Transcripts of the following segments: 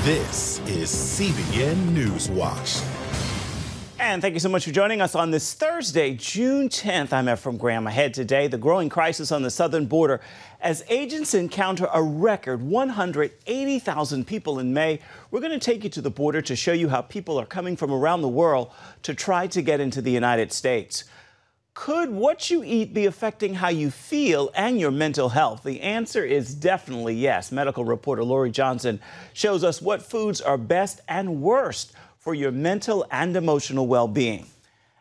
This is CBN NewsWatch. And thank you so much for joining us on this Thursday, June 10th. I'm Ephraim Graham. Ahead today, the growing crisis on the southern border as agents encounter a record 180,000 people in May. We're going to take you to the border to show you how people are coming from around the world to try to get into the United States. Could what you eat be affecting how you feel and your mental health? The answer is definitely yes. Medical reporter Lori Johnson shows us what foods are best and worst for your mental and emotional well-being.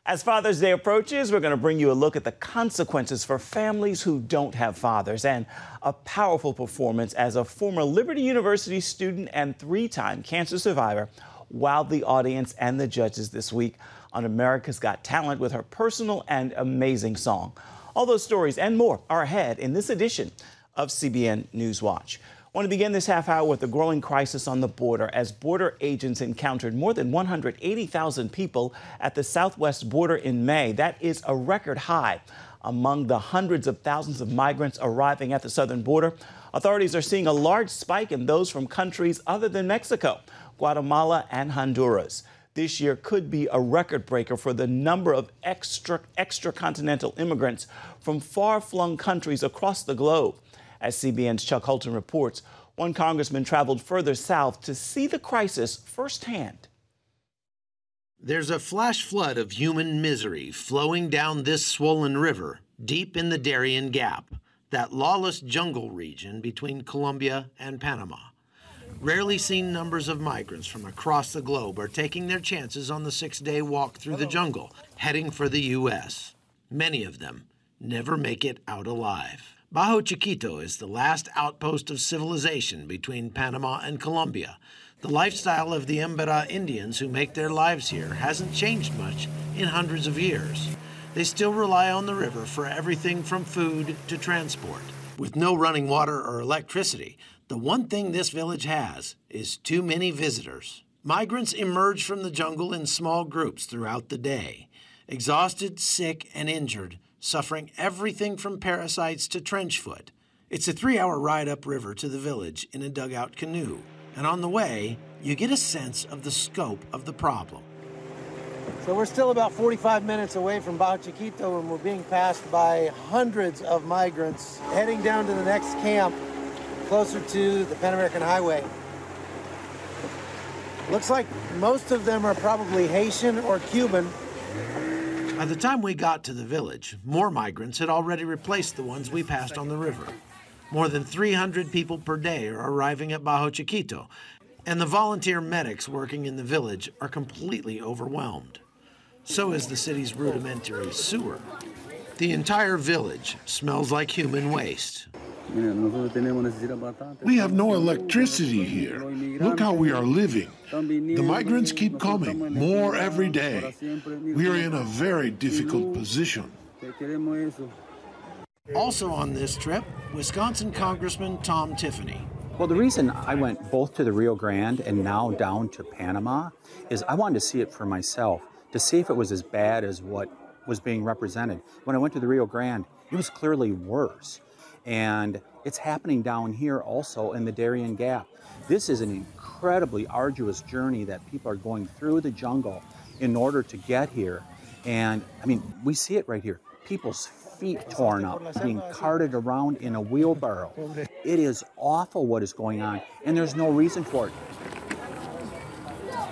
As Father's Day approaches, we're going to bring you a look at the consequences for families who don't have fathers and a powerful performance as a former Liberty University student and three-time cancer survivor wowed the audience and the judges this week on America's Got Talent with her personal and amazing song. All those stories and more are ahead in this edition of CBN NewsWatch. I want to begin this half hour with the growing crisis on the border as border agents encountered more than 180,000 people at the southwest border in May. That is a record high. Among the hundreds of thousands of migrants arriving at the southern border, authorities are seeing a large spike in those from countries other than Mexico, Guatemala, and Honduras. This year could be a record breaker for the number of extracontinental immigrants from far-flung countries across the globe. As CBN's Chuck Holton reports, one congressman traveled further south to see the crisis firsthand. There's a flash flood of human misery flowing down this swollen river deep in the Darien Gap, that lawless jungle region between Colombia and Panama. Rarely seen numbers of migrants from across the globe are taking their chances on the 6-day walk through the jungle, heading for the U.S. Many of them never make it out alive. Bajo Chiquito is the last outpost of civilization between Panama and Colombia. The lifestyle of the Embera Indians who make their lives here hasn't changed much in hundreds of years. They still rely on the river for everything from food to transport. With no running water or electricity, the one thing this village has is too many visitors. Migrants emerge from the jungle in small groups throughout the day, exhausted, sick, and injured, suffering everything from parasites to trench foot. It's a 3-hour ride upriver to the village in a dugout canoe, and on the way, you get a sense of the scope of the problem. So we're still about 45 minutes away from Bajo Chiquito, and we're being passed by hundreds of migrants heading down to the next camp closer to the Pan American Highway. Looks like most of them are probably Haitian or Cuban. By the time we got to the village, more migrants had already replaced the ones we passed on the river. More than 300 people per day are arriving at Bajo Chiquito, and the volunteer medics working in the village are completely overwhelmed. So is the city's rudimentary sewer. The entire village smells like human waste. We have no electricity here. Look how we are living. The migrants keep coming, more every day. We are in a very difficult position. Also on this trip, Wisconsin Congressman Tom Tiffany. Well, the reason I went both to the Rio Grande and now down to Panama is I wanted to see it for myself, to see if it was as bad as what was being represented. When I went to the Rio Grande, it was clearly worse. And it's happening down here also in the Darien Gap. This is an incredibly arduous journey that people are going through the jungle in order to get here. And I mean, we see it right here. People's feet torn up, being carted around in a wheelbarrow. It is awful what is going on, and there's no reason for it.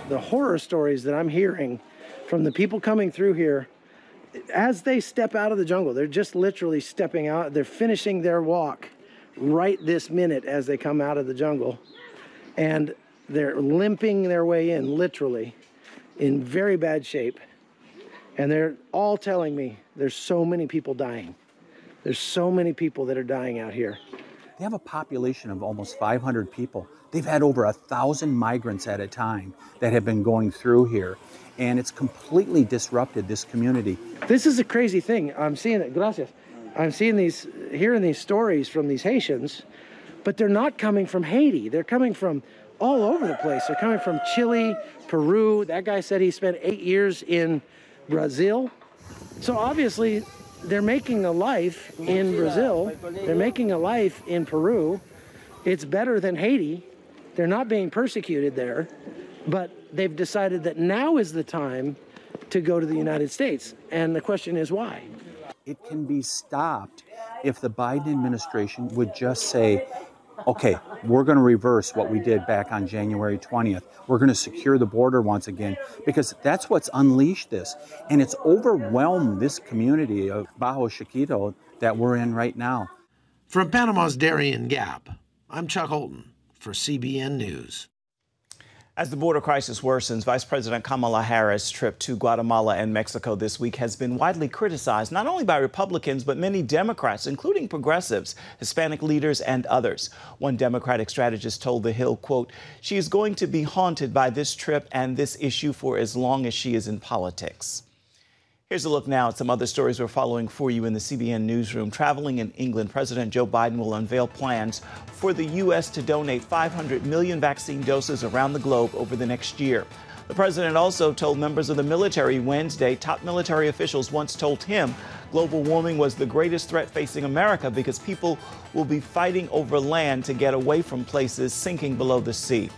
The horror stories that I'm hearing from the people coming through here, as they step out of the jungle, they're just literally stepping out. They're finishing their walk right this minute as they come out of the jungle. And they're limping their way in, literally, in very bad shape. And they're all telling me there's so many people dying. There's so many people that are dying out here. They have a population of almost 500 people. They've had over 1,000 migrants at a time that have been going through here. And it's completely disrupted this community. This is a crazy thing. I'm seeing it. Gracias. I'm seeing these, hearing these stories from these Haitians, but they're not coming from Haiti. They're coming from all over the place. They're coming from Chile, Peru. That guy said he spent 8 years in Brazil. So obviously, they're making a life in Brazil. They're making a life in Peru. It's better than Haiti. They're not being persecuted there, but they've decided that now is the time to go to the United States. And the question is why? It can be stopped if the Biden administration would just say, okay, we're going to reverse what we did back on January 20th. We're going to secure the border once again, because that's what's unleashed this. And it's overwhelmed this community of Bajo Chiquito that we're in right now. From Panama's Darien Gap, I'm Chuck Holton for CBN News. As the border crisis worsens, Vice President Kamala Harris' trip to Guatemala and Mexico this week has been widely criticized, not only by Republicans, but many Democrats, including progressives, Hispanic leaders, and others. One Democratic strategist told The Hill, quote, "She is going to be haunted by this trip and this issue for as long as she is in politics." Here's a look now at some other stories we're following for you in the CBN newsroom. Traveling in England, President Joe Biden will unveil plans for the U.S. to donate 500 million vaccine doses around the globe over the next year. The president also told members of the military Wednesday top military officials once told him global warming was the greatest threat facing America because people will be fighting over land to get away from places sinking below the sea.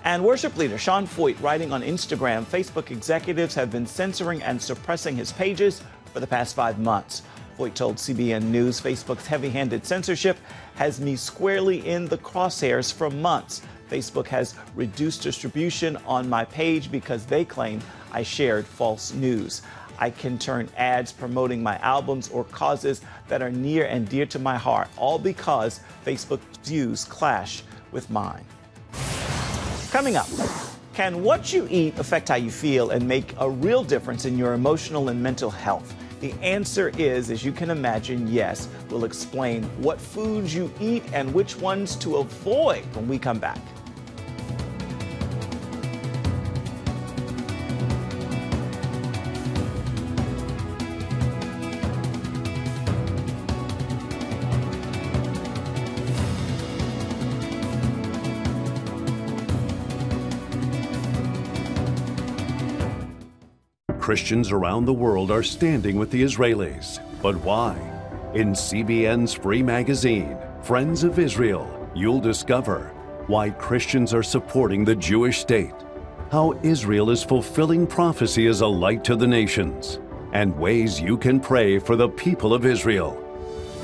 And worship leader Sean Foyt writing on Instagram, Facebook executives have been censoring and suppressing his pages for the past 5 months. Foyt told CBN News Facebook's heavy-handed censorship has me squarely in the crosshairs for months. Facebook has reduced distribution on my page because they claim I shared false news. I can turn ads promoting my albums or causes that are near and dear to my heart, all because Facebook's views clash with mine. Coming up, can what you eat affect how you feel and make a real difference in your emotional and mental health? The answer is, as you can imagine, yes. We'll explain what foods you eat and which ones to avoid when we come back. Christians around the world are standing with the Israelis. But why? In CBN's free magazine, Friends of Israel, you'll discover why Christians are supporting the Jewish state, how Israel is fulfilling prophecy as a light to the nations, and ways you can pray for the people of Israel.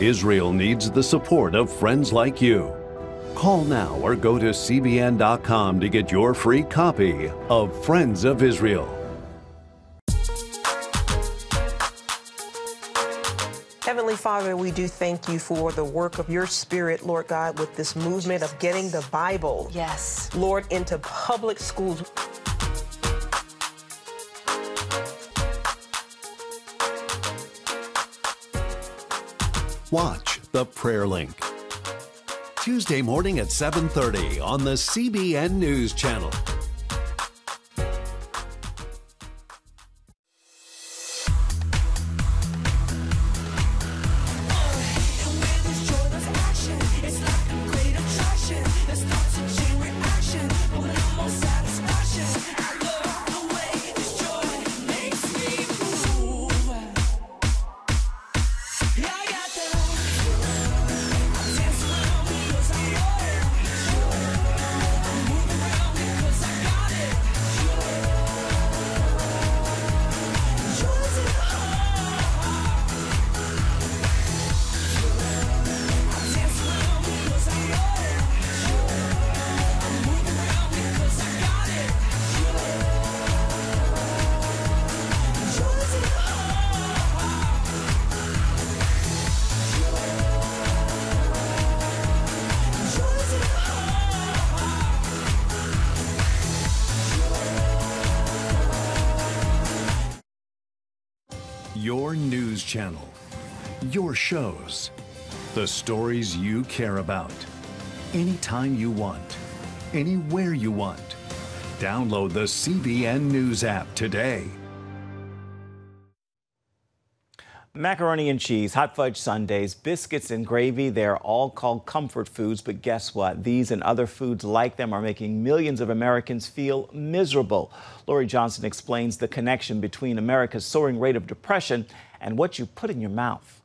Israel needs the support of friends like you. Call now or go to cbn.com to get your free copy of Friends of Israel. Heavenly Father, we do thank you for the work of your Spirit, Lord God, with this movement of getting the Bible, yes, Lord, into public schools. Watch The Prayer Link. Tuesday morning at 7:30 on the CBN News Channel. Your news channel, your shows, the stories you care about. Anytime you want, anywhere you want. Download the CBN News app today. Macaroni and cheese, hot fudge sundaes, biscuits and gravy, they're all called comfort foods, but guess what? These and other foods like them are making millions of Americans feel miserable. Lori Johnson explains the connection between America's soaring rate of depression and what you put in your mouth.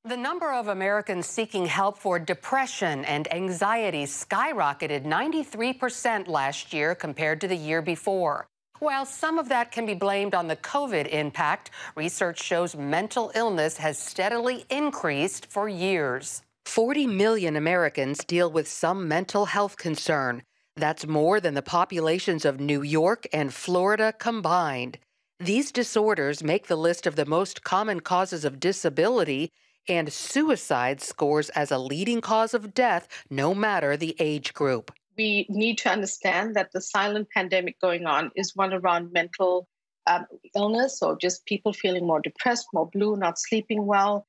The number of Americans seeking help for depression and anxiety skyrocketed 93% last year compared to the year before. While some of that can be blamed on the COVID impact, research shows mental illness has steadily increased for years. 40 million Americans deal with some mental health concern. That's more than the populations of New York and Florida combined. These disorders make the list of the most common causes of disability, and suicide scores as a leading cause of death, no matter the age group. We need to understand that the silent pandemic going on is one around mental illness, or just people feeling more depressed, more blue, not sleeping well,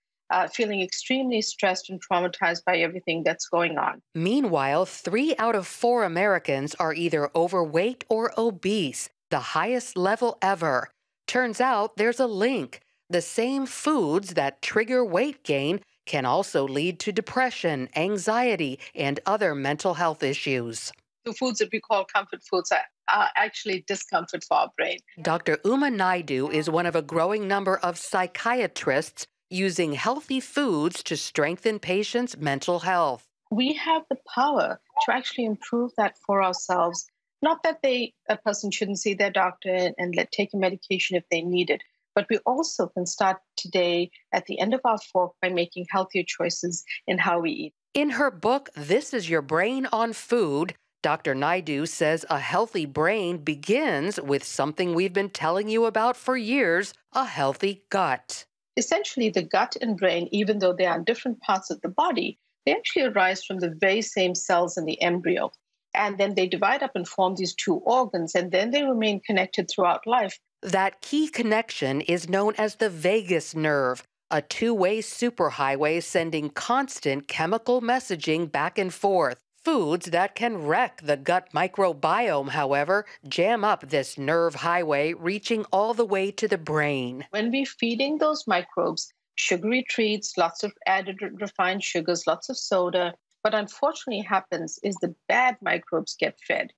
feeling extremely stressed and traumatized by everything that's going on. Meanwhile, 3 out of 4 Americans are either overweight or obese, the highest level ever. Turns out there's a link. The same foods that trigger weight gain can also lead to depression, anxiety, and other mental health issues. The foods that we call comfort foods are actually discomfort for our brain. Dr. Uma Naidu is one of a growing number of psychiatrists using healthy foods to strengthen patients' mental health. We have the power to actually improve that for ourselves. Not that a person shouldn't see their doctor and take a medication if they need it, but we also can start today at the end of our fork by making healthier choices in how we eat. In her book, This Is Your Brain on Food, Dr. Naidu says a healthy brain begins with something we've been telling you about for years, a healthy gut. Essentially, the gut and brain, even though they are different parts of the body, they actually arise from the very same cells in the embryo. And then they divide up and form these 2 organs, and then they remain connected throughout life. That key connection is known as the vagus nerve, a 2-way superhighway sending constant chemical messaging back and forth. Foods that can wreck the gut microbiome, however, jam up this nerve highway, reaching all the way to the brain. When we're feeding those microbes sugary treats, lots of added refined sugars, lots of soda, what unfortunately happens is the bad microbes get fed.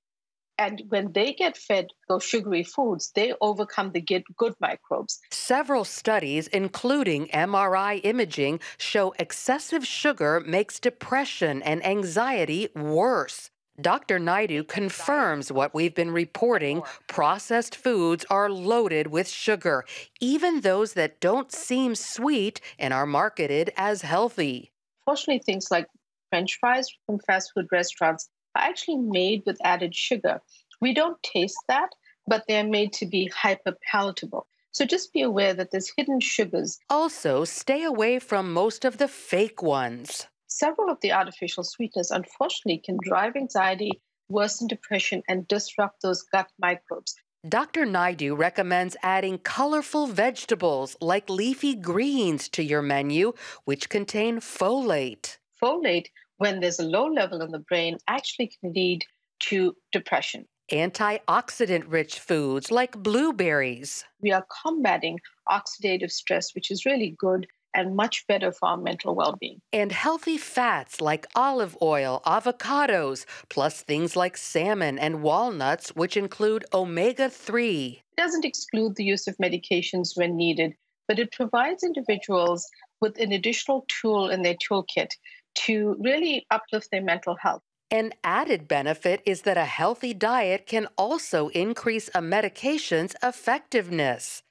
And when they get fed those sugary foods, they overcome the good microbes. Several studies, including MRI imaging, show excessive sugar makes depression and anxiety worse. Dr. Naidu confirms what we've been reporting. Processed foods are loaded with sugar, even those that don't seem sweet and are marketed as healthy. Fortunately, things like French fries from fast food restaurants are actually made with added sugar. We don't taste that, but they're made to be hyper-palatable. So just be aware that there's hidden sugars. Also, stay away from most of the fake ones. Several of the artificial sweeteners, unfortunately, can drive anxiety, worsen depression, and disrupt those gut microbes. Dr. Naidu recommends adding colorful vegetables like leafy greens to your menu, which contain folate. Folate, when there's a low level in the brain, actually can lead to depression. Antioxidant-rich foods like blueberries. We are combating oxidative stress, which is really good and much better for our mental well-being. And healthy fats like olive oil, avocados, plus things like salmon and walnuts, which include omega-3. It doesn't exclude the use of medications when needed, but it provides individuals with an additional tool in their toolkit to really uplift their mental health. An added benefit is that a healthy diet can also increase a medication's effectiveness.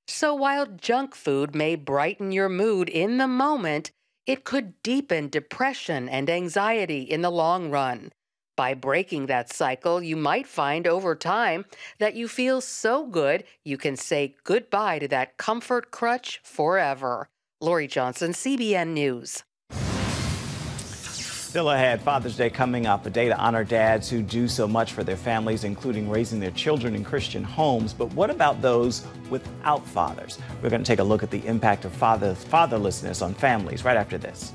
So while junk food may brighten your mood in the moment, it could deepen depression and anxiety in the long run. By breaking that cycle, you might find over time that you feel so good you can say goodbye to that comfort crutch forever. Lori Johnson, CBN News. Still ahead, Father's Day coming up, a day to honor dads who do so much for their families, including raising their children in Christian homes. But what about those without fathers? We're going to take a look at the impact of fatherlessness on families right after this.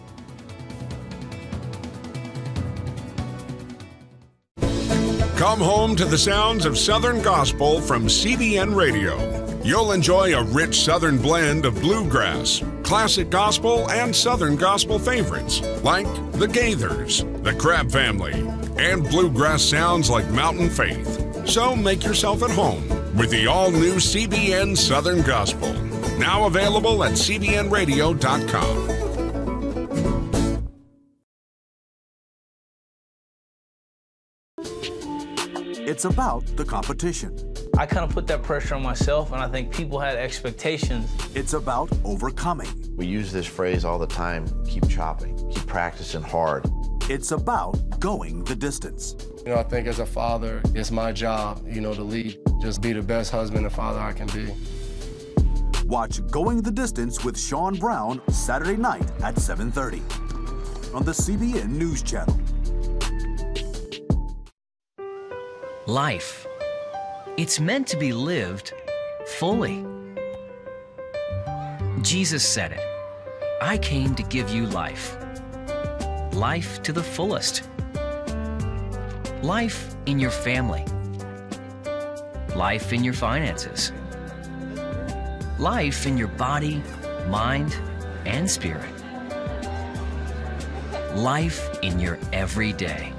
Come home to the sounds of Southern Gospel from CBN Radio. You'll enjoy a rich Southern blend of bluegrass, classic gospel, and Southern gospel favorites like the Gaithers, the Crab Family, and bluegrass sounds like Mountain Faith. So make yourself at home with the all-new CBN Southern Gospel, now available at cbnradio.com. It's about the competition. I kind of put that pressure on myself, and I think people had expectations. It's about overcoming. We use this phrase all the time, keep chopping, keep practicing hard. It's about going the distance. You know, I think as a father, it's my job, to lead. Just be the best husband and father I can be. Watch Going the Distance with Sean Brown Saturday night at 7:30 on the CBN News Channel. Life. It's meant to be lived fully. Jesus said it. I came to give you life. Life to the fullest. Life in your family. Life in your finances. Life in your body, mind, and spirit. Life in your everyday.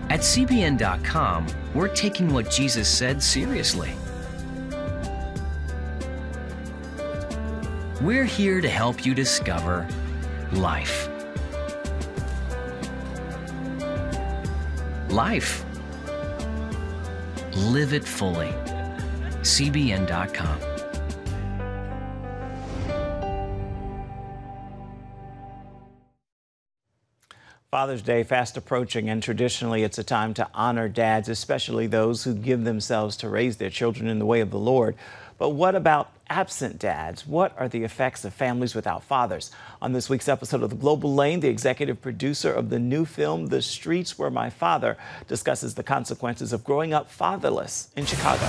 At CBN.com, we're taking what Jesus said seriously. We're here to help you discover life. Life. Live it fully. CBN.com. Father's Day fast approaching, and traditionally it's a time to honor dads, especially those who give themselves to raise their children in the way of the Lord. But what about absent dads? What are the effects of families without fathers? On this week's episode of The Global Lane, the executive producer of the new film, The Streets Were My Father, discusses the consequences of growing up fatherless in Chicago.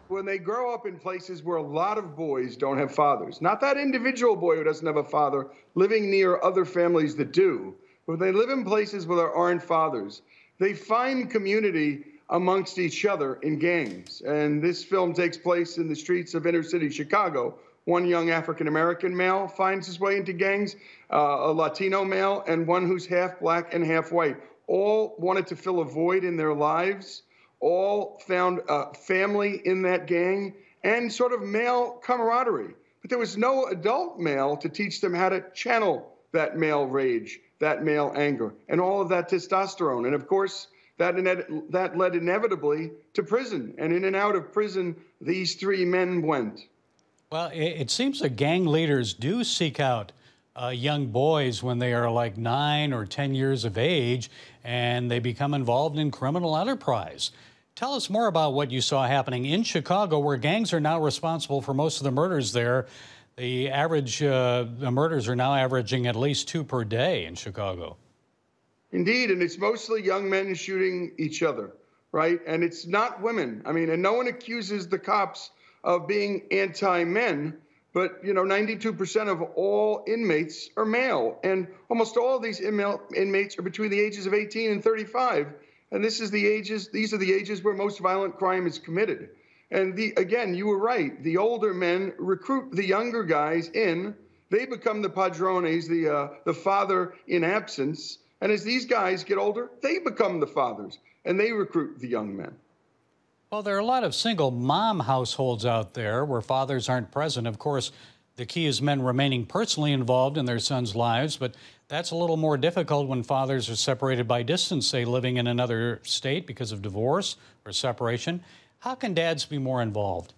When they grow up in places where a lot of boys don't have fathers, not that individual boy who doesn't have a father living near other families that do, but they live in places where there aren't fathers, they find community amongst each other in gangs. And this film takes place in the streets of inner city Chicago. One young African-American male finds his way into gangs, a Latino male, and one who's half black and half white. All wanted to fill a void in their lives. All found family in that gang and sort of male camaraderie. But there was no adult male to teach them how to channel that male rage, that male anger, and all of that testosterone. And of course, that led inevitably to prison. And in and out of prison, these three men went. Well, it seems that gang leaders do seek out young boys when they are like 9 or 10 years of age, and they become involved in criminal enterprise. Tell us more about what you saw happening in Chicago, where gangs are now responsible for most of the murders there. The average the murders are now averaging at least 2 per day in Chicago. Indeed, and it's mostly young men shooting each other, right? And it's not women. I mean, and no one accuses the cops of being anti-men, but, 92% of all inmates are male, and almost all of these inmates are between the ages of 18 and 35. And these are the ages where most violent crime is committed. And again, you were right. The older men recruit the younger guys in. They become the padrones, the father in absence. And as these guys get older, they become the fathers, and they recruit the young men. Well, there are a lot of single mom households out there where fathers aren't present. Of course, the key is men remaining personally involved in their sons' lives, but that's a little more difficult when fathers are separated by distance, say living in another state because of divorce or separation. How can dads be more involved?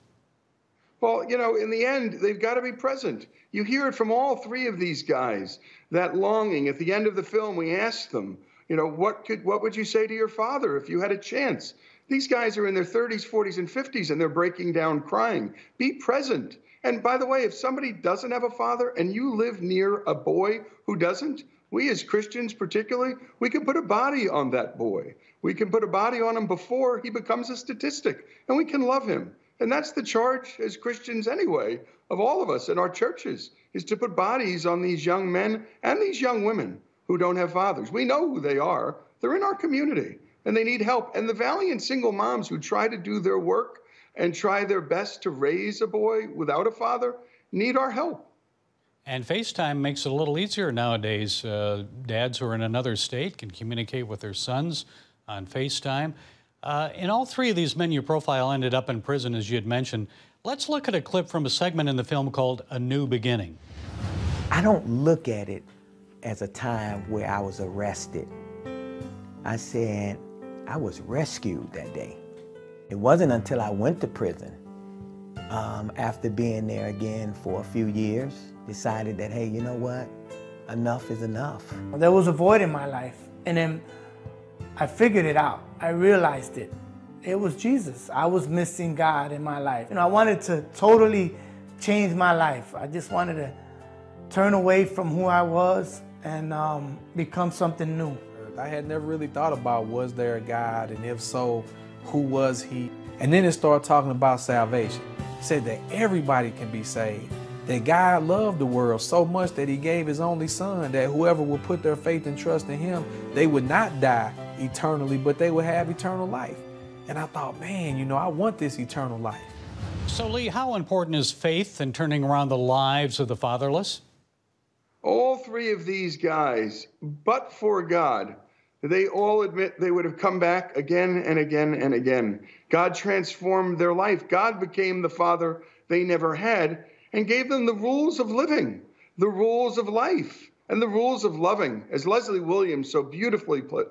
Well, in the end, they've got to be present. You hear it from all three of these guys, that longing. At the end of the film, we asked them, what would you say to your father if you had a chance? These guys are in their 30s, 40s, and 50s, and they're breaking down crying. Be present. And by the way, if somebody doesn't have a father and you live near a boy who doesn't, we as Christians particularly, we can put a body on that boy. We can put a body on him before he becomes a statistic, and we can love him. And that's the charge as Christians anyway, of all of us in our churches, is to put bodies on these young men and these young women who don't have fathers. We know who they are. They're in our community, and they need help. And the valiant single moms who try to do their work and try their best to raise a boy without a father need our help. And FaceTime makes it a little easier nowadays. Dads who are in another state can communicate with their sons on FaceTime. And all three of these men you profile ended up in prison, as you had mentioned. Let's look at a clip from a segment in the film called A New Beginning. I don't look at it as a time where I was arrested. I said, I was rescued that day. It wasn't until I went to prison, after being there again for a few years, decided that, hey, you know what? Enough is enough. There was a void in my life, and then I figured it out. I realized it. It was Jesus. I was missing God in my life. I wanted to totally change my life. I just wanted to turn away from who I was and become something new. I had never really thought about, was there a God, and if so, who was he? And then it started talking about salvation. It said that everybody can be saved, that God loved the world so much that he gave his only son, that whoever would put their faith and trust in him, they would not die eternally, but they would have eternal life. And I thought, man, I want this eternal life. So, Lee, how important is faith in turning around the lives of the fatherless? All three of these guys, but for God, they all admit they would have come back again and again and again. God transformed their life. God became the father they never had and gave them the rules of living, the rules of life, and the rules of loving. As Leslie Williams so beautifully put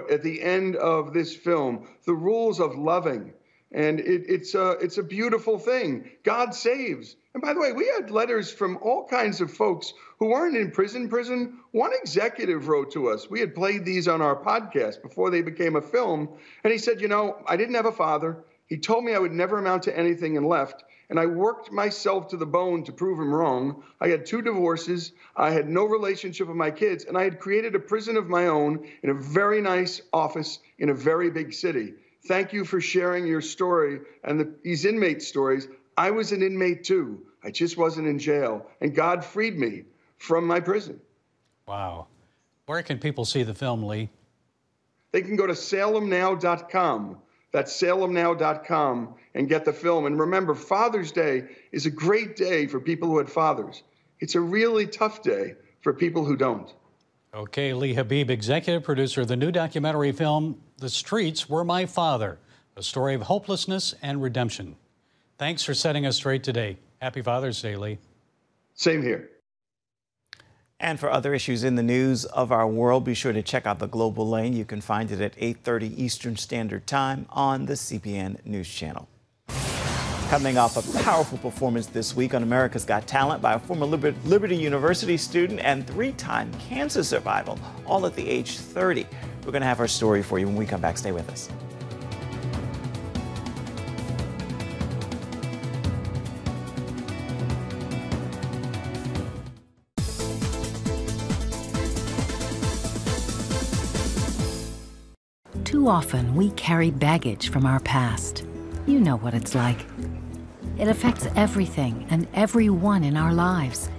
at the end of this film, the rules of loving. And it's a beautiful thing. God saves. And by the way, we had letters from all kinds of folks who weren't in prison. One executive wrote to us. We had played these on our podcast before they became a film. And he said, I didn't have a father. He told me I would never amount to anything and left. And I worked myself to the bone to prove him wrong. I had 2 divorces. I had no relationship with my kids. And I had created a prison of my own in a very nice office in a very big city. Thank you for sharing your story and these inmate stories. I was an inmate too. I just wasn't in jail. And God freed me from my prison. Wow. Where can people see the film, Lee? They can go to salemnow.com. That's salemnow.com and get the film. And remember, Father's Day is a great day for people who had fathers. It's a really tough day for people who don't. Okay, Lee Habib, executive producer of the new documentary film, The Streets Were My Father, a story of hopelessness and redemption. Thanks for setting us straight today. Happy Father's Day, Lee. Same here. And for other issues in the news of our world, be sure to check out the Global Lane. You can find it at 8:30 Eastern Standard Time on the CBN News Channel. Coming off a powerful performance this week on America's Got Talent by a former Liberty University student and 3-time cancer survivor, all at the age 30. We're going to have our story for you when we come back. Stay with us. Too often, we carry baggage from our past. You know what it's like. It affects everything and everyone in our lives.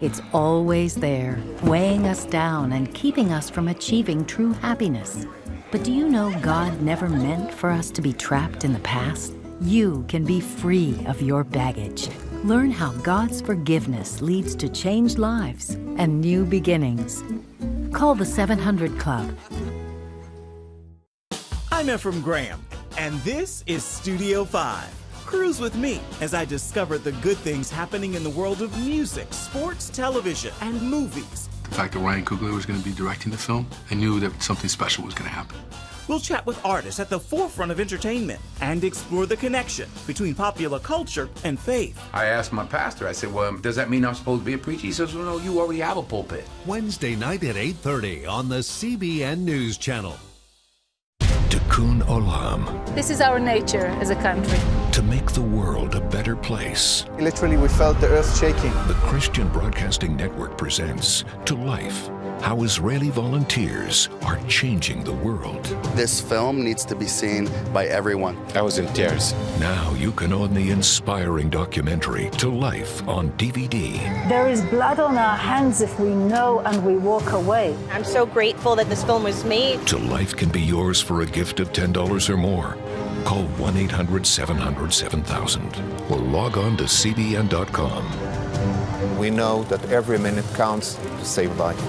It's always there, weighing us down and keeping us from achieving true happiness. But do you know God never meant for us to be trapped in the past? You can be free of your baggage. Learn how God's forgiveness leads to changed lives and new beginnings. Call the 700 Club. I'm Ephraim Graham, and this is Studio 5. Cruise with me as I discover the good things happening in the world of music, sports, television, and movies. The fact that Ryan Coogler was going to be directing the film, I knew that something special was going to happen. We'll chat with artists at the forefront of entertainment and explore the connection between popular culture and faith. I asked my pastor, I said, well, does that mean I'm supposed to be a preacher? He says, well, no, you already have a pulpit. Wednesday night at 8:30 on the CBN News Channel. Tikkun Olam. This is our nature as a country. To make the world a better place. Literally, we felt the earth shaking. The Christian Broadcasting Network presents To Life, how Israeli volunteers are changing the world. This film needs to be seen by everyone. I was in tears. Now you can own the inspiring documentary To Life on DVD. There is blood on our hands if we know and we walk away. I'm so grateful that this film was made. To Life can be yours for a gift of $10 or more. Call 1-800-700-7000 or log on to CBN.com. We know that every minute counts to save life.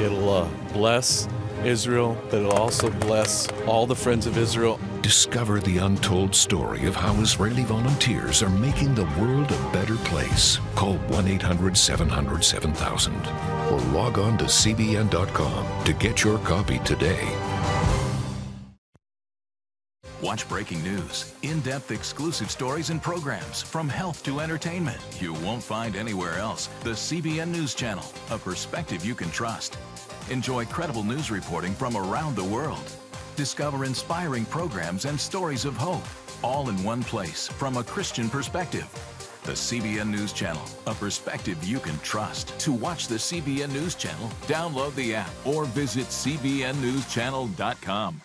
It'll bless Israel, but it'll also bless all the friends of Israel. Discover the untold story of how Israeli volunteers are making the world a better place. Call 1-800-700-7000 or log on to CBN.com to get your copy today. Watch breaking news, in-depth exclusive stories and programs from health to entertainment you won't find anywhere else. The CBN News Channel, a perspective you can trust. Enjoy credible news reporting from around the world. Discover inspiring programs and stories of hope, all in one place from a Christian perspective. The CBN News Channel, a perspective you can trust. To watch the CBN News Channel, download the app or visit cbnnewschannel.com.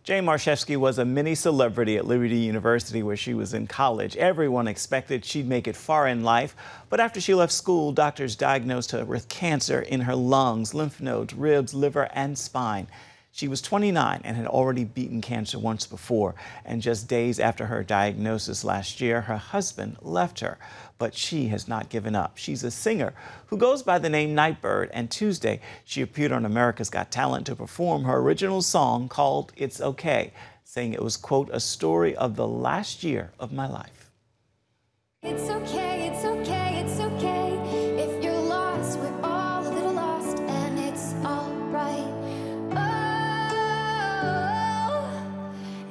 Jane Marshevsky was a mini celebrity at Liberty University where she was in college. Everyone expected she'd make it far in life, but after she left school, doctors diagnosed her with cancer in her lungs, lymph nodes, ribs, liver, and spine. She was 29 and had already beaten cancer once before, and just days after her diagnosis last year, her husband left her. But she has not given up. She's a singer who goes by the name Nightbird, and Tuesday she appeared on America's Got Talent to perform her original song called It's Okay, saying it was, quote, a story of the last year of my life. It's okay, it's okay, it's okay. If you're lost, we're all a little lost, and it's all right. Oh,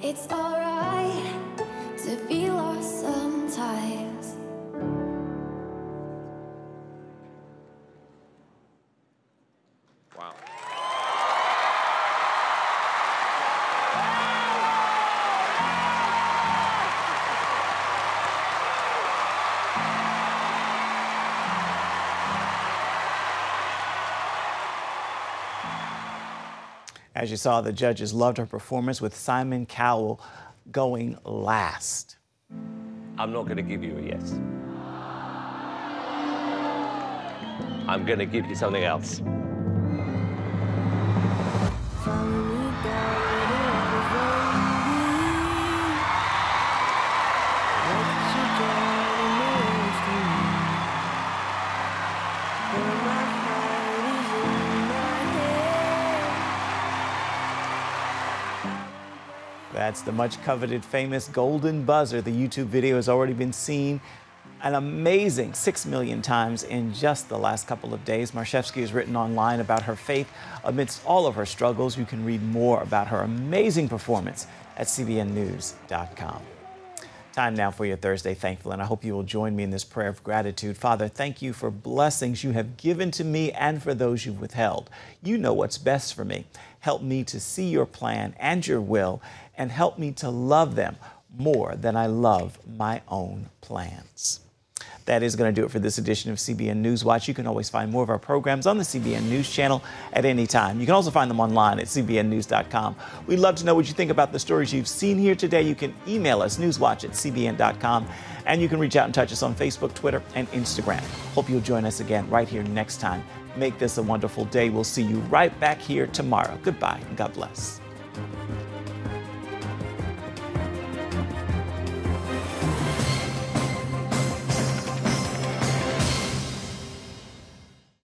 it's all right to be lost sometimes. Wow. As you saw, the judges loved her performance, with Simon Cowell going last. I'm not going to give you a yes. I'm going to give you something else. That's the much coveted, famous golden buzzer. The YouTube video has already been seen an amazing 6 million times in just the last couple of days. Marshevsky has written online about her faith amidst all of her struggles. You can read more about her amazing performance at cbnnews.com. Time now for your Thursday Thankful, and I hope you will join me in this prayer of gratitude. Father, thank you for blessings you have given to me and for those you've withheld. You know what's best for me. Help me to see your plan and your will, and help me to love them more than I love my own plans. That is going to do it for this edition of CBN NewsWatch. You can always find more of our programs on the CBN News Channel at any time. You can also find them online at cbnnews.com. We'd love to know what you think about the stories you've seen here today. You can email us, newswatch@cbn.com, and you can reach out and touch us on Facebook, Twitter, and Instagram. Hope you'll join us again right here next time. Make this a wonderful day. We'll see you right back here tomorrow. Goodbye and God bless.